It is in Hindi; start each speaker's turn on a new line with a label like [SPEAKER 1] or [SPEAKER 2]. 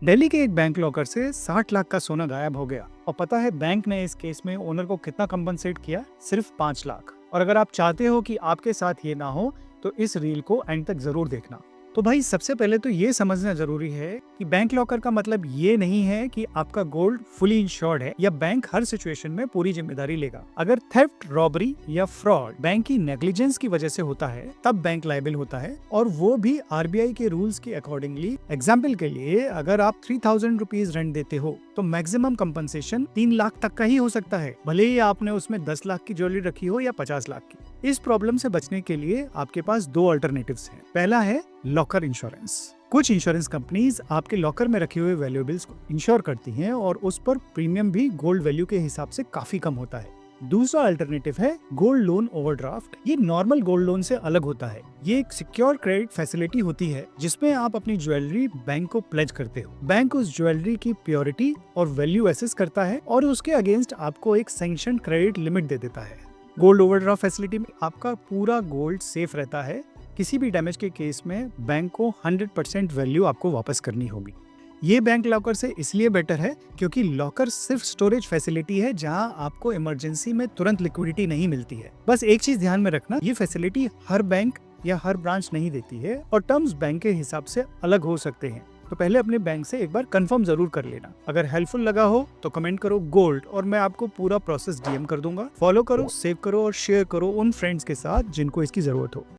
[SPEAKER 1] दिल्ली के एक बैंक लॉकर से 60 लाख का सोना गायब हो गया। और पता है बैंक ने इस केस में ओनर को कितना कंपनसेट किया? सिर्फ 5 लाख। और अगर आप चाहते हो कि आपके साथ ये ना हो तो इस रील को एंड तक जरूर देखना। तो भाई सबसे पहले तो ये समझना जरूरी है कि बैंक लॉकर का मतलब ये नहीं है कि आपका गोल्ड फुली इंश्योर्ड है या बैंक हर सिचुएशन में पूरी जिम्मेदारी लेगा। अगर थेफ्ट, रॉबरी या फ्रॉड बैंक की नेग्लिजेंस की वजह से होता है तब बैंक लायबल होता है, और वो भी आरबीआई के रूल्स के अकॉर्डिंगली। एग्जाम्पल के लिए, अगर आप 3000 रुपीज रेंट देते हो तो मैक्सिमम कंपनसेशन 3 लाख तक का ही हो सकता है, भले ही आपने उसमें 10 लाख की ज्वेलरी रखी हो या 50 लाख की। इस प्रॉब्लम से बचने के लिए आपके पास दो अल्टरनेटिव्स हैं। पहला है लॉकर इंश्योरेंस। कुछ इंश्योरेंस कंपनीज आपके लॉकर में रखे हुए वैल्यूएबल्स को इंश्योर करती हैं और उस पर प्रीमियम भी गोल्ड वैल्यू के हिसाब से काफी कम होता है। दूसरा अल्टरनेटिव है गोल्ड लोन ओवरड्राफ्ट। ये नॉर्मल गोल्ड लोन से अलग होता है। ये एक सिक्योर क्रेडिट फैसिलिटी होती है जिसमें आप अपनी ज्वेलरी बैंक को प्लेज करते हो। बैंक उस ज्वेलरी की प्योरिटी और वैल्यू एसेस करता है और उसके अगेंस्ट आपको एक सैंक्शन क्रेडिट लिमिट दे देता है। गोल्ड ओवरड्राफ्ट फैसिलिटी में आपका पूरा गोल्ड सेफ रहता है। किसी भी डैमेज के केस में बैंक को 100% वैल्यू आपको वापस करनी होगी। ये बैंक लॉकर से इसलिए बेटर है क्योंकि लॉकर सिर्फ स्टोरेज फैसिलिटी है जहां आपको इमरजेंसी में तुरंत लिक्विडिटी नहीं मिलती है। बस एक चीज ध्यान में रखना, ये फैसिलिटी हर बैंक या हर ब्रांच नहीं देती है और टर्म्स बैंक के हिसाब से अलग हो सकते हैं। तो पहले अपने बैंक से एक बार कंफर्म जरूर कर लेना। अगर हेल्पफुल लगा हो तो कमेंट करो गोल्ड और मैं आपको पूरा प्रोसेस डीएम कर दूंगा। फॉलो करो, सेव करो और शेयर करो उन फ्रेंड्स के साथ जिनको इसकी जरूरत हो।